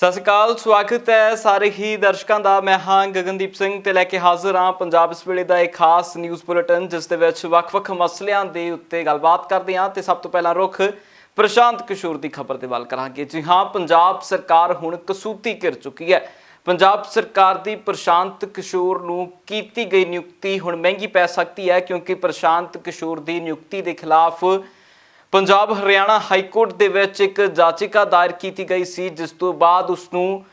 ਸਤਿ ਸ਼੍ਰੀ ਅਕਾਲ, ਸਵਾਗਤ ਹੈ ਸਾਰੇ ਹੀ ਦਰਸ਼ਕਾਂ ਦਾ। ਮੈਂ ਹਾਂ ਗਗਨਦੀਪ ਸਿੰਘ ਤੇ ਲੈ ਕੇ ਹਾਜ਼ਰ ਹਾਂ ਪੰਜਾਬ ਇਸ ਵੇਲੇ ਦਾ ਇੱਕ ਖਾਸ ਨਿਊਜ਼ ਬੁਲੇਟਿਨ, ਜਿਸ ਦੇ ਵਿੱਚ ਵੱਖ-ਵੱਖ ਮਸਲਿਆਂ ਦੇ ਉੱਤੇ ਗੱਲਬਾਤ ਕਰਦੇ ਹਾਂ। ਤੇ ਸਭ ਤੋਂ ਪਹਿਲਾਂ ਰੁੱਖ ਪ੍ਰਸ਼ਾਂਤ ਕਿਸ਼ੋਰ ਦੀ ਖਬਰ ਦੇ ਵੱਲ ਕਰਾਂਗੇ। ਜੀ ਹਾਂ, ਪੰਜਾਬ ਸਰਕਾਰ ਹੁਣ ਕਸੂਤੀ ਘਿਰ ਚੁੱਕੀ ਹੈ। ਪੰਜਾਬ ਸਰਕਾਰ ਦੀ ਪ੍ਰਸ਼ਾਂਤ ਕਿਸ਼ੋਰ ਨੂੰ ਕੀਤੀ ਗਈ ਨਿਯੁਕਤੀ ਹੁਣ ਮਹਿੰਗੀ ਪੈ ਸਕਦੀ ਹੈ, ਕਿਉਂਕਿ ਪ੍ਰਸ਼ਾਂਤ ਕਿਸ਼ੋਰ ਦੀ ਨਿਯੁਕਤੀ ਦੇ ਖਿਲਾਫ ਪੰਜਾਬ ਹਰਿਆਣਾ ਹਾਈ ਕੋਰਟ ਦੇ ਵਿੱਚ ਇੱਕ ਯਾਚਿਕਾ ਦਾਇਰ ਕੀਤੀ ਗਈ ਸੀ, ਜਿਸ ਤੋਂ ਬਾਅਦ ਉਸ ਨੂੰ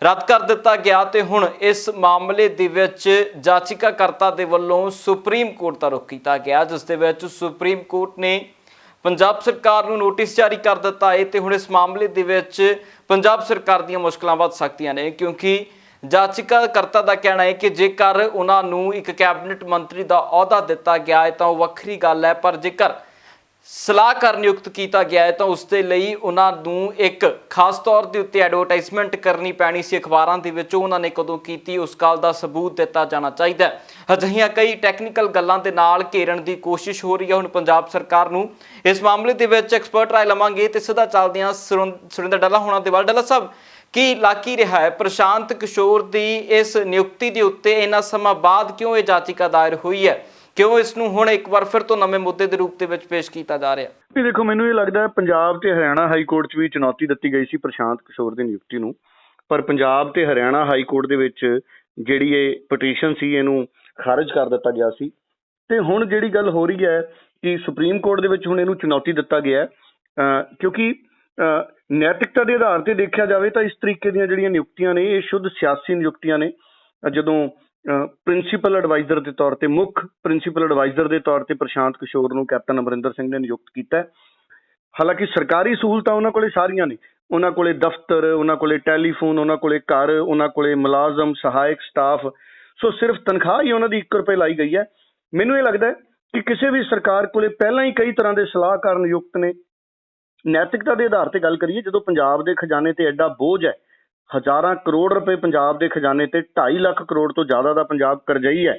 ਰੱਦ ਕਰ ਦਿੱਤਾ ਗਿਆ। ਤੇ ਹੁਣ ਇਸ ਮਾਮਲੇ ਦੇ ਵਿੱਚ ਯਾਚਿਕਾਕਰਤਾ ਦੇ ਵੱਲੋਂ ਸੁਪਰੀਮ ਕੋਰਟ ਦਾ ਰੁਖ ਕੀਤਾ ਗਿਆ, ਜਿਸ ਦੇ ਵਿੱਚ ਸੁਪਰੀਮ ਕੋਰਟ ਨੇ ਪੰਜਾਬ ਸਰਕਾਰ ਨੂੰ ਨੋਟਿਸ ਜਾਰੀ ਕਰ ਦਿੱਤਾ ਹੈ। ਤੇ ਹੁਣ ਇਸ ਮਾਮਲੇ ਦੇ ਵਿੱਚ ਪੰਜਾਬ ਸਰਕਾਰ ਦੀਆਂ ਮੁਸ਼ਕਲਾਂ ਵੱਧ ਸਕਦੀਆਂ ਨੇ, ਕਿਉਂਕਿ ਯਾਚਿਕਾਕਰਤਾ ਦਾ ਕਹਿਣਾ ਹੈ ਕਿ ਜੇਕਰ ਉਹਨਾਂ ਨੂੰ ਇੱਕ ਕੈਬਨਿਟ ਮੰਤਰੀ ਦਾ ਅਹੁਦਾ ਦਿੱਤਾ ਗਿਆ ਹੈ ਤਾਂ ਉਹ ਵੱਖਰੀ ਗੱਲ ਹੈ, ਪਰ ਜੇਕਰ ਸਲਾਹਕਾਰ ਨਿਯੁਕਤ ਕੀਤਾ ਗਿਆ ਹੈ ਤਾਂ ਉਸ ਦੇ ਲਈ ਉਹਨਾਂ ਨੂੰ ਇੱਕ ਖਾਸ ਤੌਰ ਦੇ ਉੱਤੇ ਐਡਵਰਟਾਈਜ਼ਮੈਂਟ ਕਰਨੀ ਪੈਣੀ ਸੀ ਅਖਬਾਰਾਂ ਦੇ ਵਿੱਚ। ਉਹਨਾਂ ਨੇ ਕਦੋਂ ਕੀਤੀ, ਉਸ ਗੱਲ ਦਾ ਸਬੂਤ ਦਿੱਤਾ ਜਾਣਾ ਚਾਹੀਦਾ ਹੈ। ਅਜਿਹੀਆਂ ਕਈ ਟੈਕਨੀਕਲ ਗੱਲਾਂ ਦੇ ਨਾਲ ਘੇਰਨ ਦੀ ਕੋਸ਼ਿਸ਼ ਹੋ ਰਹੀ ਹੈ ਹੁਣ ਪੰਜਾਬ ਸਰਕਾਰ ਨੂੰ। ਇਸ ਮਾਮਲੇ ਦੇ ਵਿੱਚ ਐਕਸਪਰਟ ਰਾਏ ਲਵਾਂਗੇ ਤੇ ਸਿੱਧਾ ਚੱਲਦੇ ਹਾਂ ਸੁਰਿੰਦਰ ਡੱਲਾ ਹੋਣਾ ਦੇ ਵੱਲ। ਡੱਲਾ ਸਾਹਿਬ, ਕੀ ਲੱਗ ਹੀ ਰਿਹਾ ਹੈ ਪ੍ਰਸ਼ਾਂਤ ਕਿਸ਼ੋਰ ਦੀ ਇਸ ਨਿਯੁਕਤੀ ਦੇ ਉੱਤੇ ਇੰਨਾ ਸਮਾਂ ਬਾਅਦ ਕਿਉਂ ਇਹ ਯਾਚਿਕਾ ਦਾਇਰ ਹੋਈ ਹੈ? ਕਿਉਂ ਇਸ ਨੂੰ ਹੁਣ ਇੱਕ ਵਾਰ ਫਿਰ ਤੋਂ ਨਵੇਂ ਮੁੱਦੇ ਦੇ ਰੂਪ ਦੇ ਵਿੱਚ ਪੇਸ਼ ਕੀਤਾ ਜਾ ਰਿਹਾ? ਵੀ ਦੇਖੋ, ਮੈਨੂੰ ਇਹ ਲੱਗਦਾ ਹੈ ਪੰਜਾਬ ਤੇ ਹਰਿਆਣਾ ਹਾਈ ਕੋਰਟ 'ਚ ਵੀ ਚੁਣੌਤੀ ਦਿੱਤੀ ਗਈ ਸੀ ਪ੍ਰਸ਼ਾਂਤ ਕਿਸ਼ੋਰ ਦੀ ਨਿਯੁਕਤੀ ਨੂੰ, ਪਰ ਪੰਜਾਬ ਤੇ ਹਰਿਆਣਾ ਹਾਈ ਕੋਰਟ ਦੇ ਵਿੱਚ ਜਿਹੜੀ ਇਹ ਪਟੀਸ਼ਨ ਸੀ ਇਹਨੂੰ ਖਾਰਜ ਕਰ ਦਿੱਤਾ ਗਿਆ ਸੀ। ਤੇ ਹੁਣ ਜਿਹੜੀ ਗੱਲ ਹੋ ਰਹੀ ਹੈ ਕਿ ਸੁਪਰੀਮ ਕੋਰਟ ਦੇ ਵਿੱਚ ਹੁਣ ਇਹਨੂੰ ਚੁਣੌਤੀ ਦਿੱਤਾ ਗਿਆ ਕਿਉਂਕਿ ਨੈਤਿਕਤਾ ਦੇ ਆਧਾਰ ਤੇ ਦੇਖਿਆ ਜਾਵੇ ਤਾਂ ਇਸ ਤਰੀਕੇ ਦੀਆਂ ਜਿਹੜੀਆਂ ਨਿਯੁਕਤੀਆਂ ਨੇ ਇਹ ਸ਼ੁੱਧ ਸਿਆਸੀ ਨਿਯੁਕਤੀਆਂ ਨੇ। ਜਦੋਂ ਪ੍ਰਿੰਸੀਪਲ ਐਡਵਾਈਜ਼ਰ ਦੇ ਤੌਰ ਤੇ, ਮੁੱਖ ਪ੍ਰਿੰਸੀਪਲ ਐਡਵਾਈਜ਼ਰ ਦੇ ਤੌਰ ਤੇ ਪ੍ਰਸ਼ਾਂਤ ਕਿਸ਼ੋਰ ਨੂੰ ਕੈਪਟਨ ਅਮਰਿੰਦਰ ਸਿੰਘ ਨੇ ਨਿਯੁਕਤ ਕੀਤਾ। ਹਾਲਾਂਕਿ ਸਰਕਾਰੀ ਸਹੂਲਤਾਂ ਉਹਨਾਂ ਕੋਲੇ ਸਾਰੀਆਂ ਨੇ, ਉਹਨਾਂ ਕੋਲੇ ਦਫ਼ਤਰ, ਉਹਨਾਂ ਕੋਲੇ ਟੈਲੀਫੋਨ, ਉਹਨਾਂ ਕੋਲੇ ਘਰ, ਉਹਨਾਂ ਕੋਲੇ ਮੁਲਾਜ਼ਮ, ਸਹਾਇਕ ਸਟਾਫ, ਸੋ ਸਿਰਫ ਤਨਖਾਹ ਹੀ ਉਹਨਾਂ ਦੀ 1 ਰੁਪਏ ਲਾਈ ਗਈ ਹੈ। ਮੈਨੂੰ ਇਹ ਲੱਗਦਾ ਕਿ ਕਿਸੇ ਵੀ ਸਰਕਾਰ ਕੋਲੇ ਪਹਿਲਾਂ ਹੀ ਕਈ ਤਰ੍ਹਾਂ ਦੇ ਸਲਾਹਕਾਰ ਨਿਯੁਕਤ ਨੇ। ਨੈਤਿਕਤਾ ਦੇ ਆਧਾਰ ਤੇ ਗੱਲ ਕਰੀਏ, ਜਦੋਂ ਪੰਜਾਬ ਦੇ ਖਜ਼ਾਨੇ ਤੇ ਐਡਾ ਬੋਝ ਹੈ, ਹਜ਼ਾਰਾਂ ਕਰੋੜ ਰੁਪਏ ਪੰਜਾਬ ਦੇ ਖਜ਼ਾਨੇ ਤੇ, 2.5 ਲੱਖ ਕਰੋੜ ਤੋਂ ਜ਼ਿਆਦਾ ਦਾ ਪੰਜਾਬ ਕਰਜ਼ਈ ਹੈ,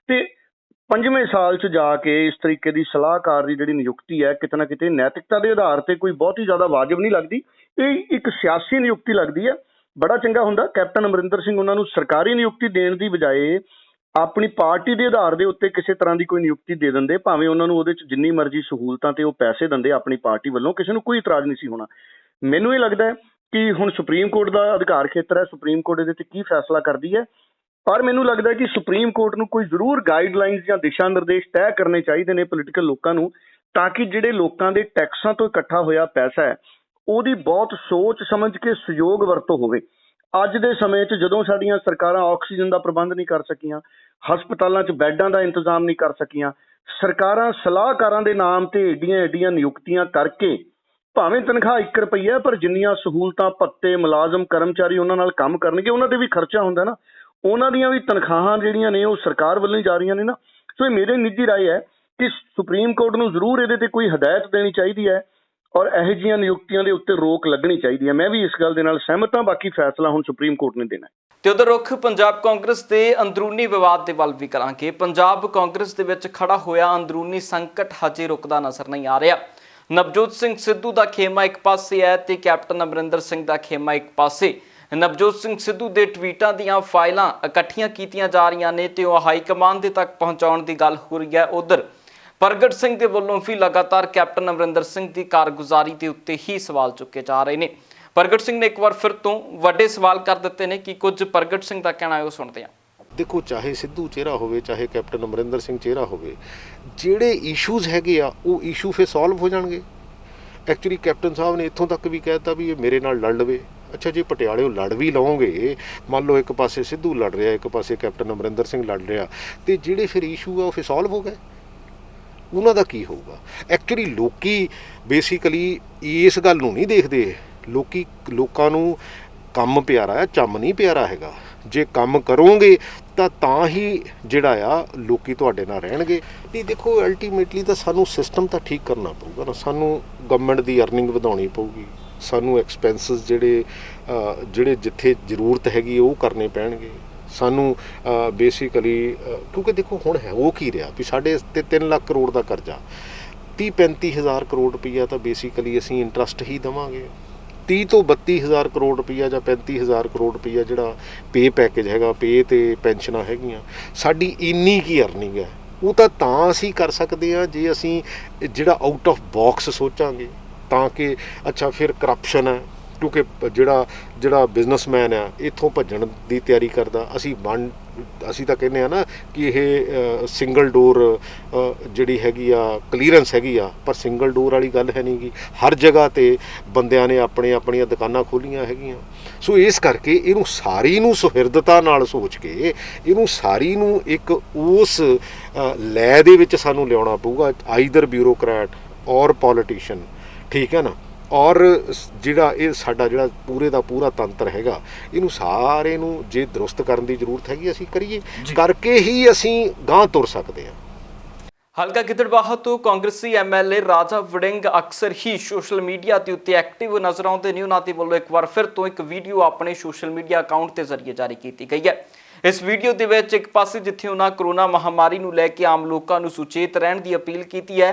ਤੇ 5ਵੇਂ ਸਾਲ 'ਚ ਜਾ ਕੇ ਇਸ ਤਰੀਕੇ ਦੀ ਸਲਾਹਕਾਰ ਦੀ ਜਿਹੜੀ ਨਿਯੁਕਤੀ ਹੈ ਕਿਤੇ ਨਾ ਕਿਤੇ ਨੈਤਿਕਤਾ ਦੇ ਆਧਾਰ ਤੇ ਕੋਈ ਬਹੁਤੀ ਜ਼ਿਆਦਾ ਵਾਜਬ ਨਹੀਂ ਲੱਗਦੀ। ਇਹ ਇੱਕ ਸਿਆਸੀ ਨਿਯੁਕਤੀ ਲੱਗਦੀ ਹੈ। ਬੜਾ ਚੰਗਾ ਹੁੰਦਾ ਕੈਪਟਨ ਅਮਰਿੰਦਰ ਸਿੰਘ ਉਹਨਾਂ ਨੂੰ ਸਰਕਾਰੀ ਨਿਯੁਕਤੀ ਦੇਣ ਦੀ ਬਜਾਏ ਆਪਣੀ ਪਾਰਟੀ ਦੇ ਆਧਾਰ ਦੇ ਉੱਤੇ ਕਿਸੇ ਤਰ੍ਹਾਂ ਦੀ ਕੋਈ ਨਿਯੁਕਤੀ ਦੇ ਦਿੰਦੇ, ਭਾਵੇਂ ਉਹਨਾਂ ਨੂੰ ਉਹਦੇ 'ਚ ਜਿੰਨੀ ਮਰਜ਼ੀ ਸਹੂਲਤਾਂ ਤੇ ਉਹ ਪੈਸੇ ਦਿੰਦੇ ਆਪਣੀ ਪਾਰਟੀ ਵੱਲੋਂ, ਕਿਸੇ ਨੂੰ ਕੋਈ ਇਤਰਾਜ਼ ਨਹੀਂ ਸੀ ਹੋਣਾ। ਮੈਨੂੰ ਇਹ ਲੱਗਦਾ ਹੈ ਕਿ ਹੁਣ ਸੁਪਰੀਮ ਕੋਰਟ ਦਾ ਅਧਿਕਾਰ ਖੇਤਰ ਹੈ, ਸੁਪਰੀਮ ਕੋਰਟ ਇਹਦੇ 'ਤੇ ਕੀ ਫੈਸਲਾ ਕਰਦੀ ਹੈ। ਪਰ ਮੈਨੂੰ ਲੱਗਦਾ ਕਿ ਸੁਪਰੀਮ ਕੋਰਟ ਨੂੰ ਕੋਈ ਜ਼ਰੂਰ ਗਾਈਡਲਾਈਨਸ ਜਾਂ ਦਿਸ਼ਾ ਨਿਰਦੇਸ਼ ਤੈਅ ਕਰਨੇ ਚਾਹੀਦੇ ਨੇ ਪੋਲੀਟੀਕਲ ਲੋਕਾਂ ਨੂੰ, ਤਾਂ ਕਿ ਜਿਹੜੇ ਲੋਕਾਂ ਦੇ ਟੈਕਸਾਂ ਤੋਂ ਇਕੱਠਾ ਹੋਇਆ ਪੈਸਾ ਹੈ ਉਹਦੀ ਬਹੁਤ ਸੋਚ ਸਮਝ ਕੇ ਸਹਿਯੋਗ ਵਰਤੋਂ ਹੋਵੇ। ਅੱਜ ਦੇ ਸਮੇਂ 'ਚ ਜਦੋਂ ਸਾਡੀਆਂ ਸਰਕਾਰਾਂ ਆਕਸੀਜਨ ਦਾ ਪ੍ਰਬੰਧ ਨਹੀਂ ਕਰ ਸਕੀਆਂ, ਹਸਪਤਾਲਾਂ 'ਚ ਬੈੱਡਾਂ ਦਾ ਇੰਤਜ਼ਾਮ ਨਹੀਂ ਕਰ ਸਕੀਆਂ, ਸਰਕਾਰਾਂ ਸਲਾਹਕਾਰਾਂ ਦੇ ਨਾਮ ਤੇ ਏਡੀਆਂ ਨਿਯੁਕਤੀਆਂ ਕਰਕੇ ਭਾਵੇਂ ਤਨਖਾਹ 1 ਰੁਪਈਆ, ਪਰ ਜਿੰਨੀਆਂ ਸਹੂਲਤਾਂ, ਭੱਤੇ, ਮੁਲਾਜ਼ਮ, ਕਰਮਚਾਰੀ ਉਹਨਾਂ ਨਾਲ ਕੰਮ ਕਰਨਗੇ, ਉਹਨਾਂ ਤੇ ਵੀ ਖਰਚਾ ਹੁੰਦਾ ਨਾ, ਉਹਨਾਂ ਦੀਆਂ ਵੀ ਤਨਖਾਹਾਂ ਜਿਹੜੀਆਂ ਨੇ ਉਹ ਸਰਕਾਰ ਵੱਲੋਂ ਹੀ ਜਾ ਰਹੀਆਂ ਨੇ ਨਾ। ਸੋ ਇਹ ਮੇਰੀ ਨਿੱਜੀ ਰਾਏ ਹੈ ਕਿ ਸੁਪਰੀਮ ਕੋਰਟ ਨੂੰ ਜ਼ਰੂਰ ਇਹਦੇ ਤੇ ਕੋਈ ਹਦਾਇਤ ਦੇਣੀ ਚਾਹੀਦੀ ਹੈ ਔਰ ਇਹੋ ਜਿਹੀਆਂ ਨਿਯੁਕਤੀਆਂ ਦੇ ਉੱਤੇ ਰੋਕ ਲੱਗਣੀ ਚਾਹੀਦੀ ਹੈ। ਮੈਂ ਵੀ ਇਸ ਗੱਲ ਦੇ ਨਾਲ ਸਹਿਮਤ ਹਾਂ, ਬਾਕੀ ਫੈਸਲਾ ਹੁਣ ਸੁਪਰੀਮ ਕੋਰਟ ਨੇ ਦੇਣਾ। ਤੇ ਉਧਰ ਰੁੱਖ ਪੰਜਾਬ ਕਾਂਗਰਸ ਦੇ ਅੰਦਰੂਨੀ ਵਿਵਾਦ ਦੇ ਵੱਲ ਵੀ ਕਰਾਂਗੇ। ਪੰਜਾਬ ਕਾਂਗਰਸ ਦੇ ਵਿੱਚ ਖੜਾ ਹੋਇਆ ਅੰਦਰੂਨੀ ਸੰਕਟ ਹਜੇ ਰੁਕਦਾ ਨਜ਼ਰ ਨਹੀਂ ਆ ਰਿਹਾ। ਨਵਜੋਤ ਸਿੰਘ ਸਿੱਧੂ ਦਾ ਖੇਮਾ ਇੱਕ ਪਾਸੇ ਹੈ ਤੇ ਕੈਪਟਨ ਅਮਰਿੰਦਰ ਸਿੰਘ ਦਾ ਖੇਮਾ ਇੱਕ ਪਾਸੇ। ਨਵਜੋਤ ਸਿੰਘ ਸਿੱਧੂ ਦੇ ਟਵੀਟਾਂ ਦੀਆਂ ਫਾਈਲਾਂ ਇਕੱਠੀਆਂ ਕੀਤੀਆਂ ਜਾ ਰਹੀਆਂ ਨੇ ਤੇ ਉਹ ਹਾਈ ਕਮਾਂਡ ਦੇ ਤੱਕ ਪਹੁੰਚਾਉਣ ਦੀ ਗੱਲ ਹੋ ਰਹੀ ਹੈ। ਉਧਰ ਪ੍ਰਗਟ ਸਿੰਘ ਦੇ ਵੱਲੋਂ ਵੀ ਲਗਾਤਾਰ ਕੈਪਟਨ ਅਮਰਿੰਦਰ ਸਿੰਘ ਦੀ ਕਾਰਗੁਜ਼ਾਰੀ ਦੇ ਉੱਤੇ ਹੀ ਸਵਾਲ ਚੁੱਕੇ ਜਾ ਰਹੇ ਨੇ। ਪ੍ਰਗਟ ਸਿੰਘ ਨੇ ਇੱਕ ਵਾਰ ਫਿਰ ਤੋਂ ਵੱਡੇ ਸਵਾਲ ਕਰ ਦਿੱਤੇ ਨੇ। ਕਿ ਕੁਝ ਪ੍ਰਗਟ ਸਿੰਘ ਦਾ ਕਹਿਣਾ ਹੈ ਉਹ ਸੁਣਦੇ ਹਾਂ। ਦੇਖੋ, ਚਾਹੇ ਸਿੱਧੂ ਚਿਹਰਾ ਹੋਵੇ, ਚਾਹੇ ਕੈਪਟਨ ਅਮਰਿੰਦਰ ਸਿੰਘ ਚਿਹਰਾ ਹੋਵੇ, ਜਿਹੜੇ ਇਸ਼ੂਜ਼ ਹੈਗੇ ਆ ਉਹ ਇਸ਼ੂ ਫਿਰ ਸੋਲਵ ਹੋ ਜਾਣਗੇ। ਐਕਚੁਅਲੀ ਕੈਪਟਨ ਸਾਹਿਬ ਨੇ ਇੱਥੋਂ ਤੱਕ ਵੀ ਕਹਿ ਦਿੱਤਾ ਵੀ ਇਹ ਮੇਰੇ ਨਾਲ ਲੜ ਲਵੇ। ਅੱਛਾ, ਜੇ ਪਟਿਆਲੇ ਲੜ ਵੀ ਲਓਗੇ, ਮੰਨ ਲਓ ਇੱਕ ਪਾਸੇ ਸਿੱਧੂ ਲੜ ਰਿਹਾ, ਇੱਕ ਪਾਸੇ ਕੈਪਟਨ ਅਮਰਿੰਦਰ ਸਿੰਘ ਲੜ ਰਿਹਾ, ਤੇ ਜਿਹੜੇ ਫਿਰ ਇਸ਼ੂ ਆ ਉਹ ਫਿਰ ਸੋਲਵ ਹੋ ਗਏ, ਉਹਨਾਂ ਦਾ ਕੀ ਹੋਊਗਾ? ਐਕਚੁਅਲੀ ਲੋਕੀ ਬੇਸਿਕਲੀ ਇਸ ਗੱਲ ਨੂੰ ਨਹੀਂ ਦੇਖਦੇ। ਲੋਕਾਂ ਨੂੰ ਕੰਮ ਪਿਆਰਾ ਹੈ, ਚੰਮ ਨਹੀਂ ਪਿਆਰਾ ਹੈਗਾ। ਜੇ ਕੰਮ ਕਰੋਗੇ ਤਾਂ ਹੀ ਜਿਹੜਾ ਆ ਲੋਕੀ ਤੁਹਾਡੇ ਨਾਲ ਰਹਿਣਗੇ। ਨਹੀਂ, ਦੇਖੋ, ਅਲਟੀਮੇਟਲੀ ਤਾਂ ਸਾਨੂੰ ਸਿਸਟਮ ਤਾਂ ਠੀਕ ਕਰਨਾ ਪਊਗਾ ਨਾ। ਸਾਨੂੰ ਗਵਰਨਮੈਂਟ ਦੀ ਅਰਨਿੰਗ ਵਧਾਉਣੀ ਪਊਗੀ, ਸਾਨੂੰ ਐਕਸਪੈਂਸਿਸ ਜਿਹੜੇ ਜਿੱਥੇ ਜ਼ਰੂਰਤ ਹੈਗੀ ਉਹ ਕਰਨੇ ਪੈਣਗੇ ਸਾਨੂੰ ਬੇਸਿਕਲੀ। ਕਿਉਂਕਿ ਦੇਖੋ ਹੁਣ ਹੈ ਉਹ ਕੀ ਰਿਹਾ ਵੀ ਸਾਡੇ 3 ਲੱਖ ਕਰੋੜ ਦਾ ਕਰਜ਼ਾ, 30-35 ਹਜ਼ਾਰ ਕਰੋੜ ਰੁਪਈਆ ਤਾਂ ਬੇਸਿਕਲੀ ਅਸੀਂ ਇੰਟਰਸਟ ਹੀ ਦੇਵਾਂਗੇ। 30 ਤੋਂ 32,000 ਕਰੋੜ ਰੁਪਈਆ ਜਾਂ 35,000 ਕਰੋੜ ਰੁਪਈਆ ਜਿਹੜਾ ਪੇ ਪੈਕੇਜ ਹੈਗਾ, ਪੇ ਤੇ ਪੈਨਸ਼ਨਾਂ ਹੈਗੀਆਂ, ਸਾਡੀ ਇੰਨੀ ਕੀ ਅਰਨਿੰਗ ਹੈ। ਉਹ ਤਾਂ ਅਸੀਂ ਕਰ ਸਕਦੇ ਹਾਂ ਜੇ ਅਸੀਂ ਜਿਹੜਾ ਆਊਟ ਆਫ ਬਾਕਸ ਸੋਚਾਂਗੇ, ਤਾਂ ਕਿ ਅੱਛਾ ਫਿਰ ਕਰਪਸ਼ਨ ਹੈ, ਕਿਉਂਕਿ ਜਿਹੜਾ ਬਿਜ਼ਨਸਮੈਨ ਆ ਇੱਥੋਂ ਭੱਜਣ ਦੀ ਤਿਆਰੀ ਕਰਦਾ, ਅਸੀਂ ਤਾਂ ਕਹਿੰਦੇ ਆ ਨਾ ਕਿ ਇਹ ਸਿੰਗਲ ਡੋਰ ਜਿਹੜੀ ਹੈਗੀ ਆ ਕਲੀਅਰੈਂਸ ਹੈਗੀ ਆ, ਪਰ ਸਿੰਗਲ ਡੋਰ ਵਾਲੀ ਗੱਲ ਹੈ ਨਹੀਂ ਗੀ। ਹਰ ਜਗ੍ਹਾ 'ਤੇ ਬੰਦਿਆਂ ਨੇ ਆਪਣੀਆਂ ਦੁਕਾਨਾਂ ਖੋਲ੍ਹੀਆਂ ਹੈਗੀਆਂ। ਸੋ ਇਸ ਕਰਕੇ ਇਹਨੂੰ ਸਾਰੀ ਨੂੰ ਸੁਹਿਰਦਤਾ ਨਾਲ ਸੋਚ ਕੇ ਇਹਨੂੰ ਸਾਰੀ ਨੂੰ ਇੱਕ ਉਸ ਲੈ ਦੇ ਵਿੱਚ ਸਾਨੂੰ ਲਿਆਉਣਾ ਪਊਗਾ, ਆਈਦਰ ਬਿਊਰੋਕਰੈਟ ਔਰ ਪੋਲੀਟੀਸ਼ੀਅਨ, ਠੀਕ ਹੈ ਨਾ। ਔਰ ਜਿਹੜਾ ਇਹ ਸਾਡਾ ਜਿਹੜਾ ਪੂਰੇ ਦਾ ਪੂਰਾ ਤੰਤਰ ਹੈਗਾ, ਇਹਨੂੰ ਸਾਰੇ ਨੂੰ ਜੇ ਦਰੁਸਤ ਕਰਨ ਦੀ ਜ਼ਰੂਰਤ ਹੈਗੀ, ਅਸੀਂ ਕਰੀਏ, ਕਰਕੇ ਹੀ ਅਸੀਂ ਗਾਂਹ ਤੁਰ ਸਕਦੇ ਹਾਂ। ਹਲਕਾ ਗਿੱਦੜਬਾਹਾ ਤੋਂ ਕਾਂਗਰਸੀ ਐਮਐਲਏ ਰਾਜਾ ਵੜਿੰਗ ਅਕਸਰ ਹੀ ਸੋਸ਼ਲ ਮੀਡੀਆ ਦੇ ਉੱਤੇ ਐਕਟਿਵ ਨਜ਼ਰ ਆਉਂਦੇ ਨੇ। ਉਹਨਾਂ ਦੇ ਵੱਲੋਂ ਇੱਕ ਵਾਰ ਫਿਰ ਤੋਂ ਇੱਕ ਵੀਡੀਓ ਆਪਣੇ ਸੋਸ਼ਲ ਮੀਡੀਆ ਅਕਾਊਂਟ ਦੇ ਜ਼ਰੀਏ ਜਾਰੀ ਕੀਤੀ ਗਈ ਹੈ। ਇਸ ਵੀਡੀਓ ਦੇ ਵਿੱਚ ਇੱਕ ਪਾਸੇ ਜਿੱਥੇ ਉਹਨਾਂ ਕਰੋਨਾ ਮਹਾਮਾਰੀ ਨੂੰ ਲੈ ਕੇ ਆਮ ਲੋਕਾਂ ਨੂੰ ਸੁਚੇਤ ਰਹਿਣ ਦੀ ਅਪੀਲ ਕੀਤੀ ਹੈ,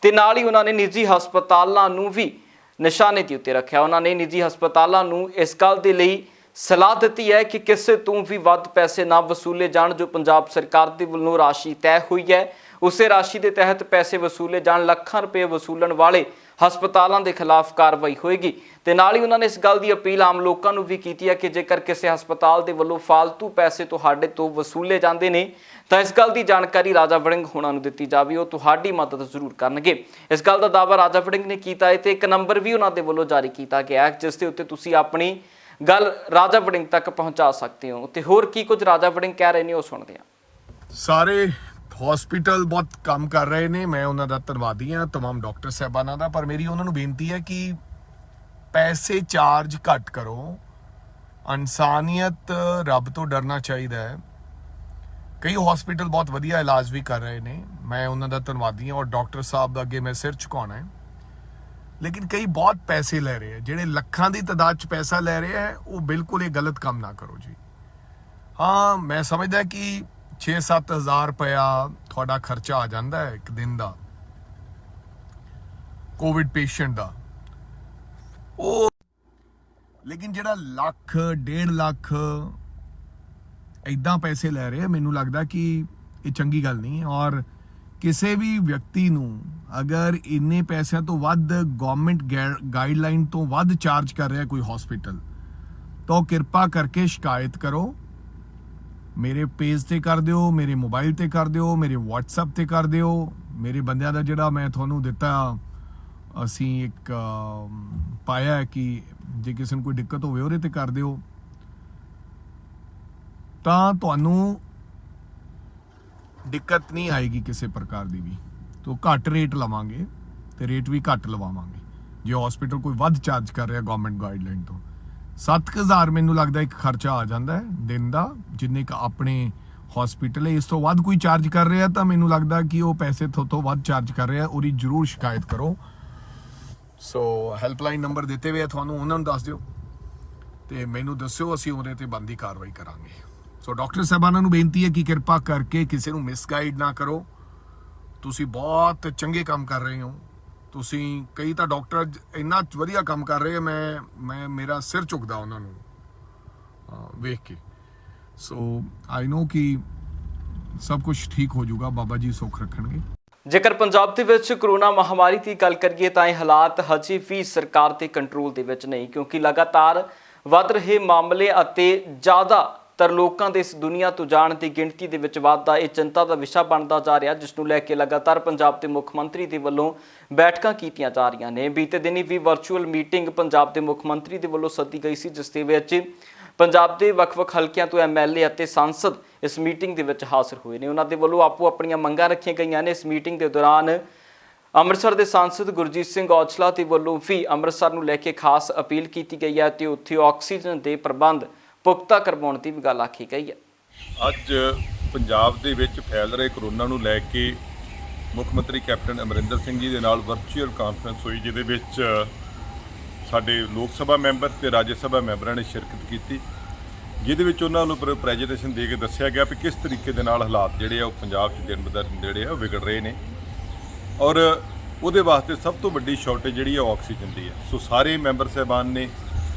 ਤੇ ਨਾਲ ਹੀ ਉਹਨਾਂ ਨੇ ਨਿੱਜੀ ਹਸਪਤਾਲਾਂ ਨੂੰ ਵੀ ਨਿਸ਼ਾਨੇ ਦੇ ਉੱਤੇ ਰੱਖਿਆ। ਉਹਨਾਂ ਨੇ ਨਿੱਜੀ ਹਸਪਤਾਲਾਂ ਨੂੰ ਇਸ ਗੱਲ ਦੇ ਲਈ ਸਲਾਹ ਦਿੱਤੀ ਹੈ ਕਿ ਕਿਸੇ ਤੋਂ ਵੀ ਵੱਧ ਪੈਸੇ ਨਾ ਵਸੂਲੇ ਜਾਣ। ਜੋ ਪੰਜਾਬ ਸਰਕਾਰ ਦੇ ਵੱਲੋਂ ਰਾਸ਼ੀ ਤੈਅ ਹੋਈ ਹੈ, ਉਸੇ ਰਾਸ਼ੀ ਦੇ ਤਹਿਤ ਪੈਸੇ ਵਸੂਲੇ ਜਾਣ। ਲੱਖਾਂ ਰੁਪਏ ਵਸੂਲਣ ਵਾਲੇ ਹਸਪਤਾਲਾਂ ਦੇ ਖਿਲਾਫ ਕਾਰਵਾਈ ਹੋਏਗੀ। ਤੇ ਨਾਲ ਹੀ ਉਹਨਾਂ ਨੇ ਇਸ ਗੱਲ ਦੀ ਅਪੀਲ ਆਮ ਲੋਕਾਂ ਨੂੰ ਵੀ ਕੀਤੀ ਹੈ ਕਿ ਜੇਕਰ ਕਿਸੇ ਹਸਪਤਾਲ ਦੇ ਵੱਲੋਂ ਫਾਲਤੂ ਪੈਸੇ ਤੁਹਾਡੇ ਤੋਂ ਵਸੂਲੇ ਜਾਂਦੇ ਨੇ ਤਾਂ ਇਸ ਗੱਲ ਦੀ ਜਾਣਕਾਰੀ ਰਾਜਾ ਵੜਿੰਗ ਹੋਣਾ ਨੂੰ ਦਿੱਤੀ ਜਾਵੇ, ਉਹ ਤੁਹਾਡੀ ਮਦਦ ਜ਼ਰੂਰ ਕਰਨਗੇ। ਇਸ ਗੱਲ ਦਾ ਦਾਅਵਾ ਰਾਜਾ ਵੜਿੰਗ ਨੇ ਕੀਤਾ ਹੈ ਤੇ ਇੱਕ ਨੰਬਰ ਵੀ ਉਹਨਾਂ ਦੇ ਵੱਲੋਂ ਜਾਰੀ ਕੀਤਾ ਗਿਆ ਜਿਸ ਦੇ ਉੱਤੇ ਤੁਸੀਂ ਆਪਣੀ ਗੱਲ ਰਾਜਾ ਵੜਿੰਗ ਤੱਕ ਪਹੁੰਚਾ ਸਕਦੇ ਹੋ। ਤੇ ਹੋਰ ਕੀ ਕੁਝ ਰਾਜਾ ਵੜਿੰਗ ਕਹਿ ਰਹੇ ਨੇ ਉਹ ਸੁਣਦੇ ਹਾਂ। ਸਾਰੇ ਹਸਪੀਟਲ ਬਹੁਤ ਕੰਮ ਕਰ ਰਹੇ ਨੇ, ਮੈਂ ਉਹਨਾਂ ਦਾ ਧੰਨਵਾਦੀ ਹਾਂ, तमाम ਡਾਕਟਰ ਸਾਹਿਬਾਨਾਂ ਦਾ। ਪਰ ਮੇਰੀ ਉਹਨਾਂ ਨੂੰ ਬੇਨਤੀ ਹੈ ਕਿ ਪੈਸੇ ਚਾਰਜ ਘੱਟ ਕਰੋ। ਇਨਸਾਨੀਅਤ, ਰੱਬ ਤੋਂ ਡਰਨਾ ਚਾਹੀਦਾ ਹੈ। ਕਈ ਹਸਪੀਟਲ ਬਹੁਤ ਵਧੀਆ ਇਲਾਜ ਵੀ ਕਰ ਰਹੇ ਨੇ, ਮੈਂ ਉਹਨਾਂ ਦਾ ਧੰਨਵਾਦੀ ਹਾਂ, ਔਰ ਡਾਕਟਰ ਸਾਹਿਬ ਦਾ ਅੱਗੇ ਮੈਂ ਸਿਰ ਝੁਕਾਉਣਾ ਹੈ। ਲੇਕਿਨ ਕਈ ਬਹੁਤ ਪੈਸੇ ਲੈ ਰਹੇ ਆ, ਜਿਹੜੇ ਲੱਖਾਂ ਦੀ ਤਾਦਾਦ 'ਚ ਪੈਸਾ ਲੈ ਰਹੇ ਆ, ਉਹ ਬਿਲਕੁਲ ਇਹ ਗਲਤ ਕੰਮ ਨਾ ਕਰੋ ਜੀ। ਹਾਂ, ਮੈਂ ਸਮਝਦਾ ਕਿ 6-7 ਹਜ਼ਾਰ ਰੁਪਇਆ ਤੁਹਾਡਾ ਖਰਚਾ ਆ ਜਾਂਦਾ ਹੈ ਇੱਕ ਦਿਨ ਦਾ ਕੋਵਿਡ ਪੇਸ਼ੈਂਟ ਦਾ, ਉਹ ਲੇਕਿਨ ਜਿਹੜਾ ਲੱਖ 1.5 ਲੱਖ ਇਦਾਂ ਪੈਸੇ ਲੈ ਰਹੇ ਆ, ਮੈਨੂੰ ਲੱਗਦਾ ਕਿ ਇਹ ਚੰਗੀ ਗੱਲ ਨਹੀਂ ਹੈ। ਔਰ ਕਿਸੇ ਵੀ ਵਿਅਕਤੀ ਨੂੰ ਅਗਰ ਇੰਨੇ ਪੈਸਿਆਂ ਤੋਂ ਵੱਧ ਗਵਰਨਮੈਂਟ ਗਾਈਡਲਾਈਨ ਤੋਂ ਵੱਧ ਚਾਰਜ ਕਰ ਰਿਹਾ ਕੋਈ ਹਸਪੀਟਲ, ਤਾਂ ਕਿਰਪਾ ਕਰਕੇ ਸ਼ਿਕਾਇਤ ਕਰੋ। ਮੇਰੇ ਪੇਜ ਤੇ ਕਰ ਦਿਓ, ਮੇਰੇ ਮੋਬਾਈਲ ਤੇ ਕਰ ਦਿਓ, ਮੇਰੇ WhatsApp ਤੇ ਕਰ ਦਿਓ। ਮੇਰੇ ਬੰਦਿਆਂ ਦਾ ਜਿਹੜਾ ਮੈਂ ਤੁਹਾਨੂੰ ਦਿੱਤਾ, ਅਸੀਂ ਇੱਕ ਪਾਇਆ ਕਿ ਜੇ ਕਿਸੇ ਨੂੰ ਕੋਈ ਦਿੱਕਤ ਹੋਵੇ ਉਹਦੇ ਤੇ ਕਰ ਦਿਓ, ਤਾਂ ਤੁਹਾਨੂੰ ਦਿੱਕਤ ਨਹੀਂ ਆਏਗੀ ਕਿਸੇ ਪ੍ਰਕਾਰ ਦੀ ਵੀ। ਤੋਂ ਘੱਟ ਰੇਟ ਲਵਾਂਗੇ ਤੇ ਰੇਟ ਵੀ ਘੱਟ ਲਵਾਵਾਂਗੇ ਜੇ ਹਸਪੀਟਲ ਕੋਈ ਵੱਧ ਚਾਰਜ ਕਰ ਰਿਹਾ ਗਵਰਨਮੈਂਟ ਗਾਈਡਲਾਈਨ ਤੋਂ। 7,000 ਮੈਨੂੰ ਲੱਗਦਾ ਇੱਕ ਖਰਚਾ ਆ ਜਾਂਦਾ ਹੈ ਦਿਨ ਦਾ, ਜਿੰਨੇ ਕ ਆਪਣੇ ਹਸਪੀਟਲ ਹੈ। ਇਸ ਤੋਂ ਵੱਧ ਕੋਈ ਚਾਰਜ ਕਰ ਰਿਹਾ ਤਾਂ ਮੈਨੂੰ ਲੱਗਦਾ ਕਿ ਉਹ ਪੈਸੇ ਤੋਂ ਵੱਧ ਚਾਰਜ ਕਰ ਰਿਹਾ, ਉਹਦੀ ਜ਼ਰੂਰ ਸ਼ਿਕਾਇਤ ਕਰੋ। ਸੋ ਹੈਲਪਲਾਈਨ ਨੰਬਰ ਦਿੱਤੇ ਹੋਏ ਆ ਤੁਹਾਨੂੰ, ਉਹਨਾਂ ਨੂੰ ਦੱਸ ਦਿਓ ਤੇ ਮੈਨੂੰ ਦੱਸਿਓ, ਅਸੀਂ ਉਹਦੇ ਤੇ ਬਣਦੀ ਕਾਰਵਾਈ ਕਰਾਂਗੇ। ਸੋ ਡਾਕਟਰ ਸਾਹਿਬਾਨਾਂ ਨੂੰ ਬੇਨਤੀ ਹੈ ਕਿ ਕਿਰਪਾ ਕਰਕੇ ਕਿਸੇ ਨੂੰ ਮਿਸਗਾਈਡ ਨਾ ਕਰੋ। ਤੁਸੀਂ ਬਹੁਤ ਚੰਗੇ ਕੰਮ ਕਰ ਰਹੇ ਹੋ, ਤੁਸੀਂ ਕਈ ਤਾਂ ਡਾਕਟਰ ਇੰਨਾ ਵਧੀਆ ਕੰਮ ਕਰ ਰਹੇ ਆ, ਮੈਂ ਮੇਰਾ ਸਿਰ ਝੁਕਦਾ ਉਹਨਾਂ ਨੂੰ ਵੇਖ ਕੇ। ਸੋ ਆਈ ਨੋ ਕਿ ਸਭ ਕੁਝ ਠੀਕ ਹੋ ਜਾਊਗਾ, ਬਾਬਾ ਜੀ ਸੁੱਖ ਰੱਖਣਗੇ। ਜੇਕਰ ਪੰਜਾਬ ਦੇ ਵਿੱਚ ਕਰੋਨਾ ਮਹਾਮਾਰੀ ਦੀ ਗੱਲ ਕਰੀਏ ਤਾਂ ਇਹ ਹਾਲਾਤ ਹਜੇ ਵੀ ਸਰਕਾਰ ਦੇ ਕੰਟਰੋਲ ਦੇ ਵਿੱਚ ਨਹੀਂ, ਕਿਉਂਕਿ ਲਗਾਤਾਰ ਵੱਧ ਰਹੇ ਮਾਮਲੇ ਅਤੇ ਜ਼ਿਆਦਾਤਰ ਲੋਕਾਂ ਦੇ ਇਸ ਦੁਨੀਆ ਤੋਂ ਜਾਣ ਦੀ ਗਿਣਤੀ ਦੇ ਵਿੱਚ ਵਾਧਾ ਇਹ ਚਿੰਤਾ ਦਾ ਵਿਸ਼ਾ ਬਣਦਾ ਜਾ ਰਿਹਾ, ਜਿਸ ਨੂੰ ਲੈ ਕੇ ਲਗਾਤਾਰ ਪੰਜਾਬ ਦੇ ਮੁੱਖ ਮੰਤਰੀ ਦੇ ਵੱਲੋਂ ਬੈਠਕਾਂ ਕੀਤੀਆਂ ਜਾ ਰਹੀਆਂ ਨੇ। ਬੀਤੇ ਦਿਨੀ ਵੀ ਵਰਚੁਅਲ ਮੀਟਿੰਗ ਪੰਜਾਬ ਦੇ ਮੁੱਖ ਮੰਤਰੀ ਦੇ ਵੱਲੋਂ ਸੱਦੀ ਗਈ ਸੀ, ਜਿਸ ਦੇ ਵਿੱਚ ਪੰਜਾਬ ਦੇ ਵੱਖ-ਵੱਖ ਹਲਕਿਆਂ ਤੋਂ ਐਮਐਲਏ ਅਤੇ ਸੰਸਦ ਇਸ ਮੀਟਿੰਗ ਦੇ ਵਿੱਚ ਹਾਜ਼ਰ ਹੋਏ ਨੇ। ਉਹਨਾਂ ਦੇ ਵੱਲੋਂ ਆਪੋ ਆਪਣੀਆਂ ਮੰਗਾਂ ਰੱਖੀਆਂ ਗਈਆਂ ਨੇ। ਇਸ ਮੀਟਿੰਗ ਦੇ ਦੌਰਾਨ ਅੰਮ੍ਰਿਤਸਰ ਦੇ ਸੰਸਦ ਗੁਰਜੀਤ ਸਿੰਘ ਔਜਲਾ ਦੇ ਵੱਲੋਂ ਵੀ ਅੰਮ੍ਰਿਤਸਰ ਨੂੰ ਲੈ ਕੇ ਖਾਸ ਅਪੀਲ ਕੀਤੀ ਗਈ ਹੈ ਤੇ ਉੱਥੇ ਆਕਸੀਜਨ ਦੇ ਪ੍ਰਬੰਧ ਪੁਖਤਾ ਕਰਵਾਉਣ ਦੀ ਵੀ ਗੱਲ ਆਖੀ ਗਈ ਹੈ। ਅੱਜ ਪੰਜਾਬ ਦੇ ਵਿੱਚ ਫੈਲ ਰਹੇ ਕਰੋਨਾ ਨੂੰ ਲੈ ਕੇ ਮੁੱਖ ਮੰਤਰੀ ਕੈਪਟਨ ਅਮਰਿੰਦਰ ਸਿੰਘ ਜੀ ਦੇ ਨਾਲ ਵਰਚੁਅਲ ਕਾਨਫਰੰਸ ਹੋਈ, ਜਿਹਦੇ ਵਿੱਚ ਸਾਡੇ ਲੋਕ ਸਭਾ ਮੈਂਬਰ ਤੇ ਰਾਜ ਸਭਾ ਮੈਂਬਰਾਂ ਨੇ ਸ਼ਿਰਕਤ ਕੀਤੀ, ਜਿਹਦੇ ਵਿੱਚ ਉਹਨਾਂ ਨੂੰ ਪ੍ਰੈਜੈਂਟੇਸ਼ਨ ਦੇ ਕੇ ਦੱਸਿਆ ਗਿਆ ਵੀ ਕਿਸ ਤਰੀਕੇ ਦੇ ਨਾਲ ਹਾਲਾਤ ਜਿਹੜੇ ਆ ਉਹ ਪੰਜਾਬ 'ਚ ਦਿਨ ਬ ਦਿਨ ਜਿਹੜੇ ਆ ਉਹ ਵਿਗੜ ਰਹੇ ਨੇ। ਔਰ ਉਹਦੇ ਵਾਸਤੇ ਸਭ ਤੋਂ ਵੱਡੀ ਸ਼ਾਰਟੇਜ ਜਿਹੜੀ ਹੈ ਆਕਸੀਜਨ ਦੀ ਹੈ। ਸੋ ਸਾਰੇ ਮੈਂਬਰ ਸਾਹਿਬਾਨ ਨੇ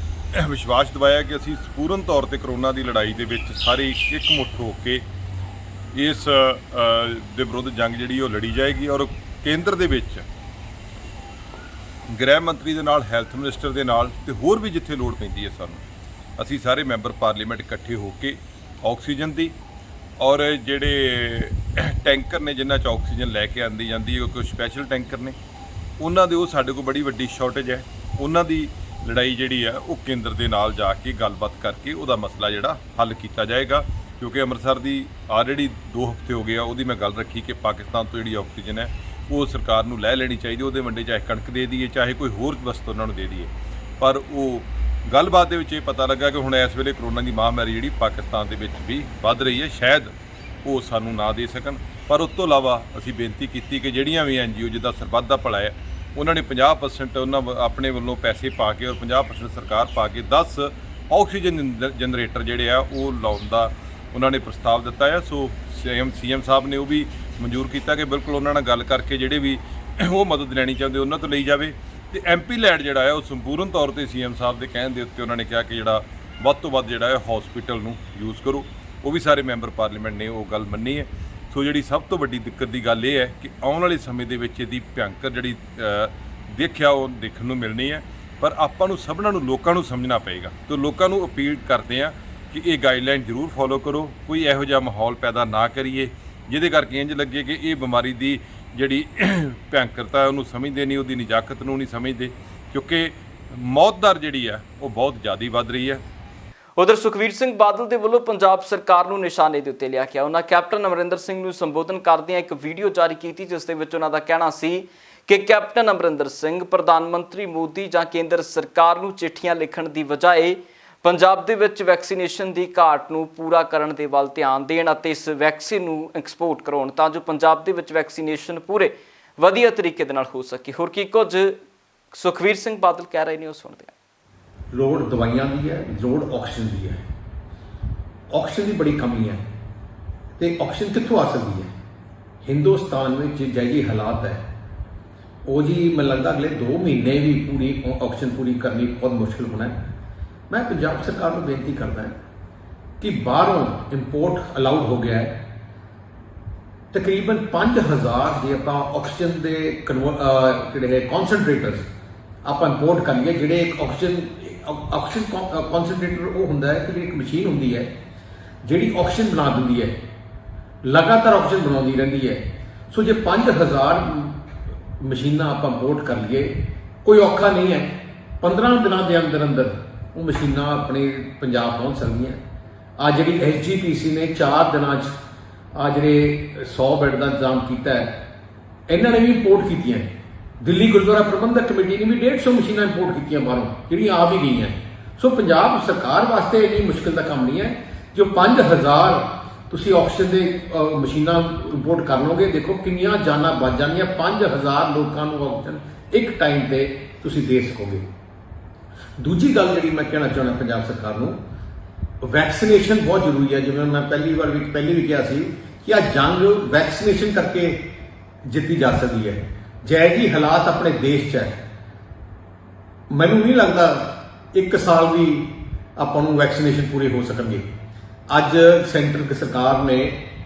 ਵਿਸ਼ਵਾਸ ਦਿਵਾਇਆ ਕਿ ਅਸੀਂ ਸੰਪੂਰਨ ਤੌਰ ਤੇ ਕਰੋਨਾ ਦੀ ਲੜਾਈ ਦੇ ਵਿੱਚ ਸਾਰੇ ਇਕਮੁੱਠ ਹੋ ਕੇ ਇਸ ਦੇ ਵਿਰੁੱਧ ਜੰਗ ਜਿਹੜੀ ਉਹ ਲੜੀ ਜਾਏਗੀ। ਔਰ ਕੇਂਦਰ ਦੇ ਵਿੱਚ ਗ੍ਰਹਿ ਮੰਤਰੀ ਦੇ ਨਾਲ, ਹੈਲਥ ਮਿਨਿਸਟਰ ਦੇ ਨਾਲ ਤੇ ਹੋਰ ਵੀ ਜਿੱਥੇ ਲੋੜ ਪੈਂਦੀ ਹੈ ਸਾਨੂੰ, ਅਸੀਂ ਸਾਰੇ ਮੈਂਬਰ ਪਾਰਲੀਮੈਂਟ ਇਕੱਠੇ ਹੋ ਕੇ ਆਕਸੀਜਨ ਦੀ ਔਰ ਜਿਹੜੇ ਟੈਂਕਰ ਨੇ ਜਿਨ੍ਹਾਂ 'ਚ ਆਕਸੀਜਨ ਲੈ ਕੇ ਆਂਦੀ ਜਾਂਦੀ ਹੈ, ਕੋਈ ਸਪੈਸ਼ਲ ਟੈਂਕਰ ਨੇ ਉਹਨਾਂ ਦੇ, ਉਹ ਸਾਡੇ ਕੋਲ ਬੜੀ ਵੱਡੀ ਸ਼ਾਰਟੇਜ ਹੈ। ਉਹਨਾਂ ਦੀ ਲੜਾਈ ਜਿਹੜੀ ਹੈ ਉਹ ਕੇਂਦਰ ਦੇ ਨਾਲ ਜਾ ਕੇ ਗੱਲਬਾਤ ਕਰਕੇ ਉਹਦਾ ਮਸਲਾ ਜਿਹੜਾ ਹੱਲ ਕੀਤਾ ਜਾਏਗਾ। ਕਿਉਂਕਿ ਅੰਮ੍ਰਿਤਸਰ ਦੀ ਆਲਰੇਡੀ 2 ਹਫ਼ਤੇ ਹੋ ਗਏ ਆ, ਉਹਦੀ ਮੈਂ ਗੱਲ ਰੱਖੀ ਕਿ ਪਾਕਿਸਤਾਨ ਤੋਂ ਜਿਹੜੀ ਆਕਸੀਜਨ ਹੈ ਉਹ ਸਰਕਾਰ ਨੂੰ ਲੈ ਲੈਣੀ ਚਾਹੀਦੀ। ਉਹਦੇ ਵੰਡੇ ਚਾਹੇ ਕਣਕ ਦੇ ਦਈਏ, ਚਾਹੇ ਕੋਈ ਹੋਰ ਵਸਤੂ ਉਹਨਾਂ ਨੂੰ ਦੇ ਦਈਏ, ਪਰ ਉਹ ਗੱਲਬਾਤ ਦੇ ਵਿੱਚ ਇਹ ਪਤਾ ਲੱਗਾ ਕਿ ਹੁਣ ਇਸ ਵੇਲੇ ਕਰੋਨਾ ਦੀ ਮਹਾਂਮਾਰੀ ਜਿਹੜੀ ਪਾਕਿਸਤਾਨ ਦੇ ਵਿੱਚ ਵੀ ਵੱਧ ਰਹੀ ਹੈ, ਸ਼ਾਇਦ ਉਹ ਸਾਨੂੰ ਨਾ ਦੇ ਸਕਣ। ਪਰ ਉਸ ਤੋਂ ਇਲਾਵਾ ਅਸੀਂ ਬੇਨਤੀ ਕੀਤੀ ਕਿ ਜਿਹੜੀਆਂ ਵੀ NGO ਜਿੱਦਾਂ ਸਰਬੱਤ ਦਾ ਭਲਾ ਹੈ, ਉਹਨਾਂ ਨੇ 50% ਉਹਨਾਂ ਆਪਣੇ ਵੱਲੋਂ ਪੈਸੇ ਪਾ ਕੇ ਔਰ 50% ਸਰਕਾਰ ਪਾ ਕੇ 10 ਆਕਸੀਜਨ ਜਨਰੇਟਰ ਜਿਹੜੇ ਆ ਉਹ ਲਾਉਣ ਦਾ ਉਹਨਾਂ ਨੇ ਪ੍ਰਸਤਾਵ ਦਿੱਤਾ ਹੈ। ਸੋ CM ਸਾਹਿਬ ਨੇ ਉਹ ਵੀ ਮਨਜ਼ੂਰ ਕੀਤਾ ਕਿ ਬਿਲਕੁਲ ਉਹਨਾਂ ਨਾਲ ਗੱਲ ਕਰਕੇ ਜਿਹੜੇ ਵੀ ਉਹ ਮਦਦ ਲੈਣੀ ਚਾਹੁੰਦੇ ਉਹਨਾਂ ਤੋਂ ਲਈ ਜਾਵੇ। ਤੇ MP ਲੈਡ ਜਿਹੜਾ ਹੈ ਉਹ ਸੰਪੂਰਨ ਤੌਰ ਤੇ CM ਸਾਹਿਬ ਦੇ ਕਹਿਣ ਦੇ ਉੱਤੇ ਉਹਨਾਂ ਨੇ ਕਿਹਾ ਕਿ ਜਿਹੜਾ ਵੱਧ ਤੋਂ ਵੱਧ ਜਿਹੜਾ ਹੈ ਹਸਪੀਟਲ ਨੂੰ ਯੂਜ਼ ਕਰੋ। ਉਹ ਵੀ ਸਾਰੇ ਮੈਂਬਰ ਪਾਰਲੀਮੈਂਟ ਨੇ ਉਹ ਗੱਲ ਮੰਨੀ ਹੈ। ਸੋ ਜਿਹੜੀ ਸਭ ਤੋਂ ਵੱਡੀ ਦਿੱਕਤ ਦੀ ਗੱਲ ਇਹ ਹੈ ਕਿ ਆਉਣ ਵਾਲੇ ਸਮੇਂ ਦੇ ਵਿੱਚ ਇਹਦੀ ਭਿਅੰਕਰ ਜਿਹੜੀ ਦੇਖਿਆ ਉਹ ਦੇਖਣ ਨੂੰ ਮਿਲਣੀ ਹੈ। ਪਰ ਆਪਾਂ ਨੂੰ ਸਭਨਾਂ ਨੂੰ ਲੋਕਾਂ ਨੂੰ ਸਮਝਣਾ ਪਏਗਾ ਤੇ ਲੋਕਾਂ ਨੂੰ ਅਪੀਲ ਕਰਦੇ ਆ ਕਿ ਇਹ ਗਾਈਡਲਾਈਨ ਜ਼ਰੂਰ ਫੋਲੋ ਕਰੋ। ਕੋਈ ਇਹੋ ਜਿਹਾ ਮਾਹੌਲ ਪੈਦਾ ਨਾ ਕਰੀਏ ਜਿਹਦੇ ਕਰਕੇ ਇੰਝ ਲੱਗੇ ਕਿ ਇਹ ਬਿਮਾਰੀ ਦੀ ਜਿਹੜੀ ਭਿਅੰਕਰਤਾ ਉਹਨੂੰ ਸਮਝਦੇ ਨਹੀਂ, ਉਹਦੀ ਨਜਾਕਤ ਨੂੰ ਨਹੀਂ ਸਮਝਦੇ, ਕਿਉਂਕਿ ਮੌਤ ਦਰ ਜਿਹੜੀ ਹੈ ਉਹ ਬਹੁਤ ਜ਼ਿਆਦਾ ਵੱਧ ਰਹੀ ਹੈ। ਉਧਰ ਸੁਖਬੀਰ ਸਿੰਘ ਬਾਦਲ ਦੇ ਵੱਲੋਂ ਪੰਜਾਬ ਸਰਕਾਰ ਨੂੰ ਨਿਸ਼ਾਨੇ ਦੇ ਉੱਤੇ ਲਿਆ ਗਿਆ। ਉਹਨਾਂ ਕੈਪਟਨ ਅਮਰਿੰਦਰ ਸਿੰਘ ਨੂੰ ਸੰਬੋਧਨ ਕਰਦਿਆਂ ਇੱਕ ਵੀਡੀਓ ਜਾਰੀ ਕੀਤੀ ਜਿਸ ਦੇ ਵਿੱਚ ਉਹਨਾਂ ਦਾ ਕਹਿਣਾ ਸੀ ਕਿ ਕੈਪਟਨ ਅਮਰਿੰਦਰ ਸਿੰਘ ਪ੍ਰਧਾਨ ਮੰਤਰੀ ਮੋਦੀ ਜਾਂ ਕੇਂਦਰ ਸਰਕਾਰ ਨੂੰ ਚਿੱਠੀਆਂ ਲਿਖਣ ਦੀ ਬਜਾਏ ਪੰਜਾਬ ਦੇ ਵਿੱਚ ਵੈਕਸੀਨੇਸ਼ਨ ਦੀ ਘਾਟ ਨੂੰ ਪੂਰਾ ਕਰਨ ਦੇ ਵੱਲ ਧਿਆਨ ਦੇਣ ਅਤੇ ਇਸ ਵੈਕਸੀਨ ਨੂੰ ਐਕਸਪੋਰਟ ਕਰਾਉਣ ਤਾਂ ਜੋ ਪੰਜਾਬ ਦੇ ਵਿੱਚ ਵੈਕਸੀਨੇਸ਼ਨ ਪੂਰੇ ਵਧੀਆ ਤਰੀਕੇ ਦੇ ਨਾਲ ਹੋ ਸਕੇ। ਹੋਰ ਕੀ ਕੁਝ ਸੁਖਬੀਰ ਸਿੰਘ ਬਾਦਲ ਕਹਿ ਰਹੇ ਨੇ ਉਹ ਸੁਣਦੇ ਹਾਂ। ਲੋੜ ਦਵਾਈਆਂ ਦੀ ਹੈ, ਲੋੜ ਆਕਸੀਜਨ ਦੀ ਹੈ। ਆਕਸੀਜਨ ਦੀ ਬੜੀ ਕਮੀ ਹੈ ਤੇ ਆਕਸੀਜਨ ਕਿੱਥੋਂ ਆ ਸਕਦੀ ਹੈ? ਹਿੰਦੁਸਤਾਨ ਵਿੱਚ ਜਿਹੇ ਹਾਲਾਤ ਹੈ ਉਹ ਜੀ ਮੈਨੂੰ ਲੱਗਦਾ ਅਗਲੇ 2 ਮਹੀਨੇ ਵੀ ਪੂਰੀ ਆਕਸੀਜਨ ਪੂਰੀ ਕਰਨੀ ਬਹੁਤ ਮੁਸ਼ਕਿਲ ਹੋਣਾ ਹੈ। ਮੈਂ ਪੰਜਾਬ ਸਰਕਾਰ ਨੂੰ ਬੇਨਤੀ ਕਰਦਾ ਕਿ ਬਾਹਰੋਂ ਇੰਪੋਰਟ ਅਲਾਉਡ ਹੋ ਗਿਆ ਹੈ। ਤਕਰੀਬਨ 5000 ਜੇ ਆਪਾਂ ਆਕਸੀਜਨ ਦੇ ਜਿਹੜੇ ਕਨਸੈਂਟਰੇਟਰਸ ਆਪਾਂ ਇੰਪੋਰਟ ਕਰੀਏ, ਜਿਹੜੇ ਇੱਕ ਆਕਸੀਜਨ ਕਨਸੈਂਟਰੇਟਰ ਉਹ ਹੁੰਦਾ ਹੈ ਕਿ ਇੱਕ ਮਸ਼ੀਨ ਹੁੰਦੀ ਹੈ ਜਿਹੜੀ ਆਕਸੀਜਨ ਬਣਾ ਦਿੰਦੀ ਹੈ, ਲਗਾਤਾਰ ਆਕਸੀਜਨ ਬਣਾਉਂਦੀ ਰਹਿੰਦੀ ਹੈ। ਸੋ ਜੇ 5000 ਮਸ਼ੀਨਾਂ ਆਪਾਂ ਇੰਪੋਰਟ ਕਰ ਲਈਏ, ਕੋਈ ਔਖਾ ਨਹੀਂ ਹੈ, 15 ਦਿਨਾਂ ਦੇ ਅੰਦਰ ਅੰਦਰ ਉਹ ਮਸ਼ੀਨਾਂ ਆਪਣੇ ਪੰਜਾਬ ਪਹੁੰਚ ਸਕਦੀਆਂ। ਆ ਜਿਹੜੀ SGPC ਨੇ 4 ਦਿਨਾਂ 'ਚ ਆ ਜਿਹੜੇ 100 ਬੈੱਡ ਦਾ ਇੰਤਜ਼ਾਮ ਕੀਤਾ ਹੈ, ਇਹਨਾਂ ਨੇ ਵੀ ਇੰਪੋਰਟ ਕੀਤੀਆਂ। ਦਿੱਲੀ ਗੁਰਦੁਆਰਾ ਪ੍ਰਬੰਧਕ ਕਮੇਟੀ ਨੇ ਵੀ 150 ਮਸ਼ੀਨਾਂ ਇੰਪੋਰਟ ਕੀਤੀਆਂ ਬਾਹਰੋਂ, ਜਿਹੜੀਆਂ ਆ ਵੀ ਗਈਆਂ। ਸੋ ਪੰਜਾਬ ਸਰਕਾਰ ਵਾਸਤੇ ਇੰਨੀ ਮੁਸ਼ਕਿਲ ਦਾ ਕੰਮ ਨਹੀਂ ਹੈ। ਜੋ 5000 ਤੁਸੀਂ ਆਕਸੀਜਨ ਦੇ ਮਸ਼ੀਨਾਂ ਇੰਪੋਰਟ ਕਰ ਲਓਗੇ, ਦੇਖੋ ਕਿੰਨੀਆਂ ਜਾਨਾਂ ਬਚ ਜਾਂਦੀਆਂ। 5000 ਲੋਕਾਂ ਨੂੰ ਆਕਸੀਜਨ ਇੱਕ ਟਾਈਮ ਤੇ ਤੁਸੀਂ ਦੇ ਸਕੋਗੇ। ਦੂਜੀ ਗੱਲ ਜਿਹੜੀ ਮੈਂ ਕਹਿਣਾ ਚਾਹੁੰਦਾ ਪੰਜਾਬ ਸਰਕਾਰ ਨੂੰ, ਵੈਕਸੀਨੇਸ਼ਨ ਬਹੁਤ ਜ਼ਰੂਰੀ ਹੈ। ਜਿਵੇਂ ਮੈਂ ਪਹਿਲੀ ਵੀ ਕਿਹਾ ਸੀ ਕਿ ਆ ਜੰਗ ਵੈਕਸੀਨੇਸ਼ਨ ਕਰਕੇ ਜਿੱਤੀ ਜਾ ਸਕਦੀ ਹੈ। ਜੈ ਜੀ ਹਾਲਾਤ ਆਪਣੇ ਦੇਸ਼ 'ਚ ਹੈ, ਮੈਨੂੰ ਨਹੀਂ ਲੱਗਦਾ 1 ਸਾਲ ਵੀ ਆਪਾਂ ਨੂੰ ਵੈਕਸੀਨੇਸ਼ਨ ਪੂਰੇ ਹੋ ਸਕਣਗੇ। ਅੱਜ ਸੈਂਟਰ ਸਰਕਾਰ ਨੇ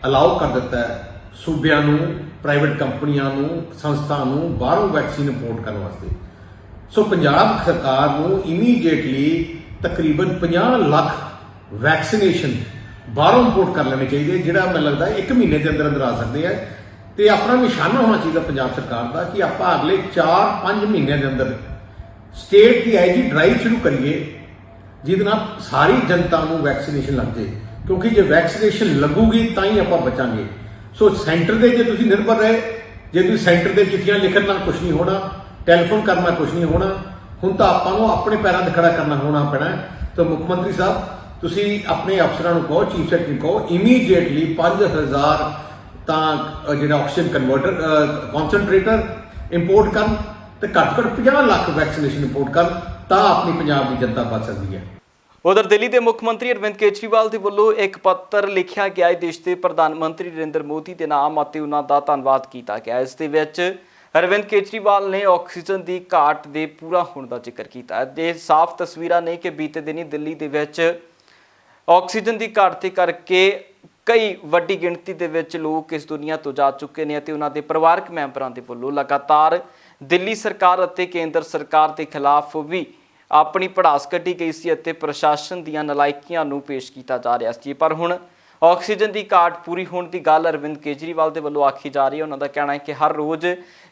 ਅਲਾਉ ਕਰ ਦਿੱਤਾ ਹੈ ਸੂਬਿਆਂ ਨੂੰ, ਪ੍ਰਾਈਵੇਟ ਕੰਪਨੀਆਂ ਨੂੰ, ਸੰਸਥਾ ਨੂੰ ਬਾਹਰੋਂ ਵੈਕਸੀਨ ਇੰਪੋਰਟ ਕਰਨ ਵਾਸਤੇ। ਸੋ ਪੰਜਾਬ ਸਰਕਾਰ ਨੂੰ ਇਮੀਡੀਏਟਲੀ ਤਕਰੀਬਨ 50 ਲੱਖ ਵੈਕਸੀਨੇਸ਼ਨ ਬਾਹਰੋਂ ਇੰਪੋਰਟ ਕਰ ਲੈਣੇ ਚਾਹੀਦੇ, ਜਿਹੜਾ ਮੈਨੂੰ ਲੱਗਦਾ 1 ਮਹੀਨੇ ਦੇ ਅੰਦਰ ਅੰਦਰ ਆ ਸਕਦੇ ਆ। ਤੇ ਆਪਣਾ ਨਿਸ਼ਾਨਾ ਹੋਣਾ ਚਾਹੀਦਾ ਪੰਜਾਬ ਸਰਕਾਰ ਦਾ ਕਿ ਆਪਾਂ ਅਗਲੇ 4-5 ਮਹੀਨਿਆਂ ਦੇ ਅੰਦਰ ਸਟੇਟ ਦੀ ਆਈਜੀ ਡਰਾਈਵ ਸ਼ੁਰੂ ਕਰੀਏ, ਜਿਹਦੇ ਨਾਲ ਸਾਰੀ ਜਨਤਾ ਨੂੰ ਵੈਕਸੀਨੇਸ਼ਨ ਲੱਗ ਜੇ। ਕਿਉਂਕਿ ਜੇ ਵੈਕਸੀਨੇਸ਼ਨ ਲੱਗੂਗੀ ਤਾਂ ਹੀ ਆਪਾਂ ਬਚਾਂਗੇ। ਸੋ ਸੈਂਟਰ ਦੇ ਜੇ ਤੁਸੀਂ ਨਿਰਭਰ ਰਹੇ, ਜੇ ਤੁਸੀਂ ਸੈਂਟਰ ਦੇ ਚਿੱਠੀਆਂ ਲਿਖਣ ਨਾਲ ਕੁਝ ਨਹੀਂ ਹੋਣਾ, ਟੈਲੀਫੋਨ ਕਰਨਾ ਕੁਝ ਨਹੀਂ ਹੋਣਾ। ਹੁਣ ਤਾਂ ਆਪਾਂ ਨੂੰ ਆਪਣੇ ਪੈਰਾਂ ਤੇ ਖੜਾ ਕਰਨਾ ਹੋਣਾ ਪੈਣਾ। ਤਾਂ ਮੁੱਖ ਮੰਤਰੀ ਸਾਹਿਬ, ਤੁਸੀਂ ਆਪਣੇ ਅਫਸਰਾਂ ਨੂੰ ਕਹੋ, ਚੀਫ ਸੈਕਟਰੀ ਨੂੰ ਕਹੋ, ਇਮੀਡੀਏਟਲੀ 5000 ਤਾਂ ਜਿਹੜਾ ਆਕਸੀਜਨ ਕਨਸੈਂਟਰੇਟਰ ਇੰਪੋਰਟ ਕਰਨ ਤੇ ਘੱਟ 50 ਲੱਖ ਵੈਕਸੀਨੇਸ਼ਨ ਇੰਪੋਰਟ ਕਰਨ, ਤਾਂ ਆਪਣੀ ਪੰਜਾਬ ਦੀ ਜਨਤਾ ਬਚ ਸਕਦੀ ਹੈ। ਉਧਰ ਦਿੱਲੀ ਦੇ ਮੁੱਖ ਮੰਤਰੀ ਅਰਵਿੰਦ ਕੇਜਰੀਵਾਲ ਦੇ ਵੱਲੋਂ ਇੱਕ ਪੱਤਰ ਲਿਖਿਆ ਗਿਆ ਹੈ ਦੇਸ਼ ਦੇ ਪ੍ਰਧਾਨ ਮੰਤਰੀ ਨਰਿੰਦਰ ਮੋਦੀ ਦੇ ਨਾਮ ਅਤੇ ਉਹਨਾਂ ਦਾ ਧੰਨਵਾਦ ਕੀਤਾ ਗਿਆ। ਇਸ ਦੇ ਵਿੱਚ ਅਰਵਿੰਦ ਕੇਜਰੀਵਾਲ ਨੇ ਆਕਸੀਜਨ ਦੀ ਘਾਟ ਦੇ ਪੂਰਾ ਹੋਣ ਦਾ ਜ਼ਿਕਰ ਕੀਤਾ ਹੈ। ਇਹ ਸਾਫ਼ ਤਸਵੀਰਾਂ ਨੇ ਕਿ ਬੀਤੇ ਦਿਨੀ ਦਿੱਲੀ ਦੇ ਵਿੱਚ ਆਕਸੀਜਨ ਦੀ ਘਾਟ ਦੇ ਕਰਕੇ ਕਈ ਵੱਡੀ ਗਿਣਤੀ ਦੇ ਵਿੱਚ ਲੋਕ ਇਸ ਦੁਨੀਆ ਤੋਂ ਜਾ ਚੁੱਕੇ ਨੇ ਅਤੇ ਉਹਨਾਂ ਦੇ ਪਰਿਵਾਰਕ ਮੈਂਬਰਾਂ ਦੇ ਵੱਲੋਂ ਲਗਾਤਾਰ ਦਿੱਲੀ ਸਰਕਾਰ ਅਤੇ ਕੇਂਦਰ ਸਰਕਾਰ ਦੇ ਖਿਲਾਫ ਵੀ ਆਪਣੀ ਭੜਾਸ ਕੱਢੀ ਗਈ ਸੀ ਅਤੇ ਪ੍ਰਸ਼ਾਸਨ ਦੀਆਂ ਨਲਾਇਕੀਆਂ ਨੂੰ ਪੇਸ਼ ਕੀਤਾ ਜਾ ਰਿਹਾ ਸੀ। ਪਰ ਹੁਣ ਆਕਸੀਜਨ ਦੀ ਘਾਟ ਪੂਰੀ ਹੋਣ ਦੀ ਗੱਲ ਅਰਵਿੰਦ ਕੇਜਰੀਵਾਲ ਦੇ ਵੱਲੋਂ ਆਖੀ ਜਾ ਰਹੀ ਹੈ। ਉਹਨਾਂ ਦਾ ਕਹਿਣਾ ਹੈ ਕਿ ਹਰ ਰੋਜ਼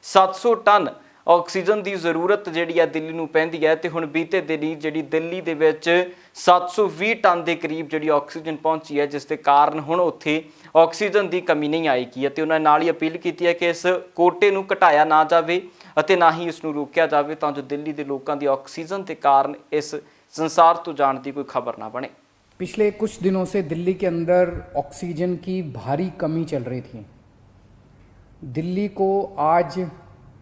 700 ਟਨ ਆਕਸੀਜਨ ਦੀ ਜ਼ਰੂਰਤ ਜਿਹੜੀ ਹੈ ਦਿੱਲੀ ਨੂੰ ਪੈਂਦੀ ਹੈ ਤੇ ਹੁਣ ਬੀਤੇ ਦਿਨੀ ਜਿਹੜੀ ਦਿੱਲੀ ਦੇ ਵਿੱਚ 720 ਟਨ ਦੇ ਕਰੀਬ ਜਿਹੜੀ ਆਕਸੀਜਨ ਪਹੁੰਚੀ ਹੈ, ਜਿਸ ਦੇ ਕਾਰਨ ਹੁਣ ਉੱਥੇ ਆਕਸੀਜਨ ਦੀ ਕਮੀ ਨਹੀਂ ਆਏਗੀ ਅਤੇ ਉਹਨਾਂ ਨਾਲ ਹੀ ਅਪੀਲ ਕੀਤੀ ਹੈ ਕਿ ਇਸ ਕੋਟੇ ਨੂੰ ਘਟਾਇਆ ਨਾ ਜਾਵੇ ਅਤੇ ਨਾ ਹੀ ਇਸ ਨੂੰ ਰੋਕਿਆ ਜਾਵੇ ਤਾਂ ਜੋ ਦਿੱਲੀ ਦੇ ਲੋਕਾਂ ਦੀ ਆਕਸੀਜਨ ਦੇ ਕਾਰਨ ਇਸ ਸੰਸਾਰ ਤੋਂ ਜਾਣ ਦੀ ਕੋਈ ਖਬਰ ਨਾ बने। पिछले कुछ दिनों से दिल्ली के अंदर ऑक्सीजन की भारी कमी चल रही थी। दिल्ली को आज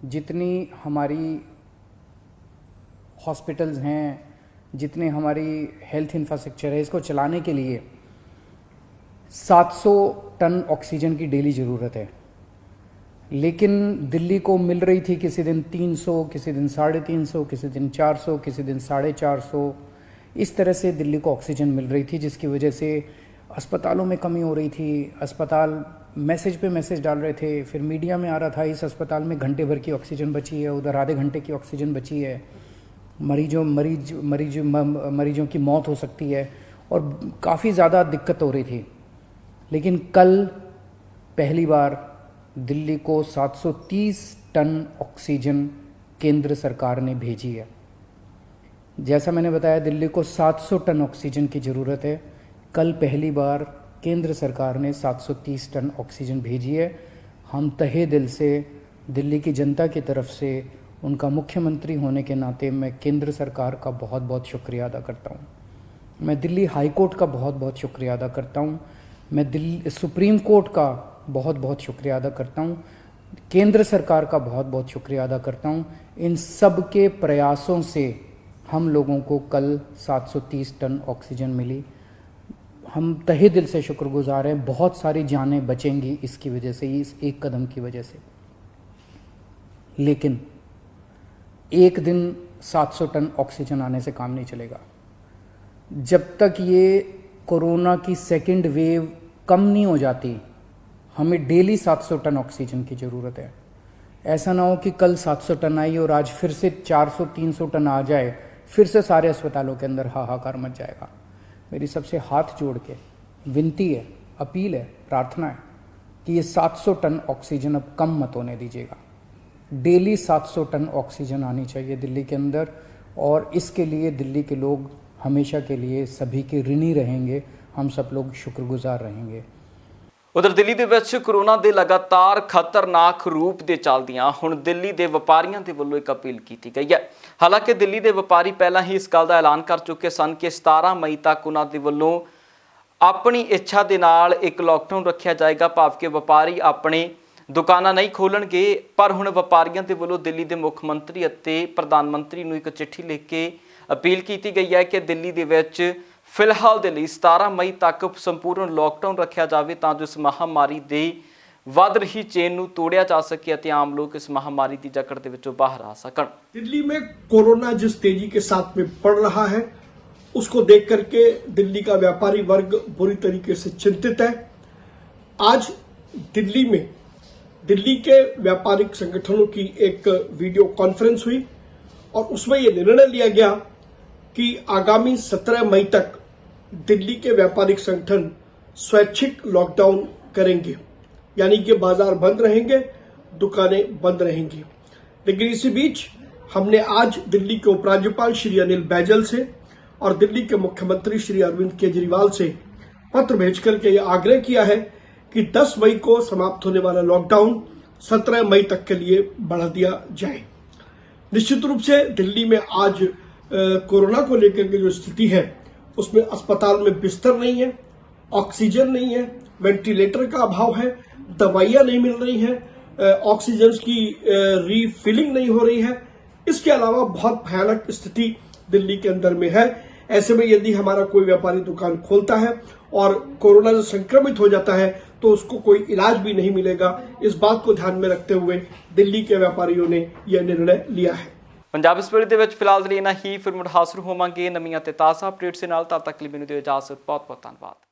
जितनी हमारी हॉस्पिटल्स हैं, जितने हमारी हेल्थ इंफ्रास्ट्रक्चर है, इसको चलाने के लिए 700 टन ऑक्सीजन की डेली ज़रूरत है। लेकिन दिल्ली को मिल रही थी किसी दिन 300, किसी दिन 350, किसी दिन 400, किसी दिन 450। इस तरह से दिल्ली को ऑक्सीजन मिल रही थी, जिसकी वजह से अस्पतालों में कमी हो रही थी। अस्पताल मैसेज पे मैसेज डाल रहे थे, फिर मीडिया में आ रहा था इस अस्पताल में घंटे भर की ऑक्सीजन बची है, उधर आधे घंटे की ऑक्सीजन बची है, मरीजों की मौत हो सकती है और काफ़ी ज़्यादा दिक्कत हो रही थी। लेकिन कल पहली बार दिल्ली को 730 टन ऑक्सीजन केंद्र सरकार ने भेजी है। जैसा मैंने बताया, दिल्ली को 700 टन ऑक्सीजन की ज़रूरत है। कल पहली बार केंद्र सरकार ने 730 टन ऑक्सीजन भेजी है। हम तहे दिल से दिल्ली की जनता की तरफ से, उनका मुख्यमंत्री होने के नाते मैं केंद्र सरकार का बहुत बहुत शुक्रिया अदा करता हूँ। मैं दिल्ली हाई कोर्ट का बहुत बहुत शुक्रिया अदा करता हूँ। मैं दिल्ली सुप्रीम कोर्ट का बहुत बहुत शुक्रिया अदा करता हूँ। केंद्र सरकार का बहुत बहुत शुक्रिया अदा करता हूँ। इन सब के प्रयासों से हम लोगों को कल 730 टन ऑक्सीजन मिली। हम तहे दिल से शुक्रगुजार हैं। बहुत सारी जानें बचेंगी इसकी वजह से, इस एक कदम की वजह से। लेकिन एक दिन 700 टन ऑक्सीजन आने से काम नहीं चलेगा। जब तक ये कोरोना की सेकंड वेव कम नहीं हो जाती, हमें डेली 700 टन ऑक्सीजन की ज़रूरत है। ऐसा ना हो कि कल 700 टन आई और आज फिर से 400-300 टन आ जाए, फिर से सारे अस्पतालों के अंदर हाहाकार मच जाएगा। मेरी सबसे हाथ जोड़ के विनती है, अपील है, प्रार्थना है कि ये 700 टन ऑक्सीजन अब कम मत होने दीजिएगा। डेली 700 टन ऑक्सीजन आनी चाहिए दिल्ली के अंदर, और इसके लिए दिल्ली के लोग हमेशा के लिए सभी के ऋणी रहेंगे। हम सब लोग शुक्रगुजार रहेंगे। ਉਧਰ ਦਿੱਲੀ ਦੇ ਵਿੱਚ ਕੋਰੋਨਾ ਦੇ ਲਗਾਤਾਰ ਖਤਰਨਾਕ ਰੂਪ ਦੇ ਚੱਲਦਿਆਂ ਹੁਣ ਦਿੱਲੀ ਦੇ ਵਪਾਰੀਆਂ ਦੇ ਵੱਲੋਂ ਇੱਕ ਅਪੀਲ ਕੀਤੀ ਗਈ ਹੈ। ਹਾਲਾਂਕਿ ਦਿੱਲੀ ਦੇ ਵਪਾਰੀ ਪਹਿਲਾਂ ਹੀ ਇਸ ਗੱਲ ਦਾ ਐਲਾਨ ਕਰ ਚੁੱਕੇ ਸਨ ਕਿ 17 ਮਈ ਤੱਕ ਉਹਨਾਂ ਦੇ ਵੱਲੋਂ ਆਪਣੀ ਇੱਛਾ ਦੇ ਨਾਲ ਇੱਕ ਲੋਕਡਾਊਨ ਰੱਖਿਆ ਜਾਏਗਾ, ਭਾਵ ਕਿ ਵਪਾਰੀ ਆਪਣੇ ਦੁਕਾਨਾਂ ਨਹੀਂ ਖੋਲਣਗੇ। ਪਰ ਹੁਣ ਵਪਾਰੀਆਂ ਦੇ ਵੱਲੋਂ ਦਿੱਲੀ ਦੇ ਮੁੱਖ ਮੰਤਰੀ ਅਤੇ ਪ੍ਰਧਾਨ ਮੰਤਰੀ ਨੂੰ ਇੱਕ ਚਿੱਠੀ ਲਿਖ ਕੇ ਅਪੀਲ ਕੀਤੀ ਗਈ ਹੈ ਕਿ ਦਿੱਲੀ ਦੇ ਵਿੱਚ ਫਿਲਹਾਲ ਦੇ ਲਈ 17 ਮਈ ਤੱਕ ਸੰਪੂਰਨ ਲੋਕਡਾਊਨ ਰੱਖਿਆ ਜਾਵੇ ਤਾਂ ਜੋ ਇਸ ਮਹਾਮਾਰੀ ਦੇ ਵੱਧ ਰਹੀ ਚੇਨ ਨੂੰ ਤੋੜਿਆ ਜਾ ਸਕੇ ਅਤੇ ਆਮ ਲੋਕ ਇਸ ਮਹਾਮਾਰੀ ਦੀ ਜਕੜ ਦੇ ਵਿੱਚੋਂ ਬਾਹਰ ਆ ਸਕਣ। दिल्ली में कोरोना जिस तेजी के साथ में बढ़ रहा है, उसको देख करके दिल्ली का व्यापारी वर्ग बुरी तरीके से चिंतित है। आज दिल्ली में दिल्ली के व्यापारिक संगठनों की एक वीडियो कॉन्फ्रेंस हुई और उसमें यह निर्णय लिया गया कि आगामी 17 मई तक दिल्ली के व्यापारिक संगठन स्वैच्छिक लॉकडाउन करेंगे, यानी कि बाजार बंद रहेंगे, दुकानें बंद रहेंगी। लेकिन इसी बीच हमने आज दिल्ली के उपराज्यपाल श्री अनिल बैजल से और दिल्ली के मुख्यमंत्री श्री अरविंद केजरीवाल से पत्र भेज करके यह आग्रह किया है कि 10 मई को समाप्त होने वाला लॉकडाउन 17 मई तक के लिए बढ़ा दिया जाए। निश्चित रूप से दिल्ली में आज कोरोना को लेकर के जो स्थिति है, उसमें अस्पताल में बिस्तर नहीं है, ऑक्सीजन नहीं है, वेंटिलेटर का अभाव है, दवाइयां नहीं मिल रही हैं, ऑक्सीजन की रीफिलिंग नहीं हो रही है। इसके अलावा बहुत भयानक स्थिति दिल्ली के अंदर में है। ऐसे में यदि हमारा कोई व्यापारी दुकान खोलता है और कोरोना से संक्रमित हो जाता है तो उसको कोई इलाज भी नहीं मिलेगा। इस बात को ध्यान में रखते हुए दिल्ली के व्यापारियों ने यह निर्णय लिया है। ਪੰਜਾਬ ਇਸ ਵੇਲੇ ਦੇ ਵਿੱਚ ਫਿਲਹਾਲ ਲਈ ਇੰਨਾ ਹੀ। ਫਿਰ ਮੁੜ ਹਾਜ਼ਰ ਹੋਵਾਂਗੇ ਨਵੀਆਂ ਤੇ ਤਾਜ਼ਾ ਅਪਡੇਟਸ ਦੇ ਨਾਲ। ਤਦ ਤੱਕ ਲਈ ਮੈਨੂੰ ਦਿਓ ਇਜਾਜ਼ਤ। ਬਹੁਤ ਬਹੁਤ ਧੰਨਵਾਦ।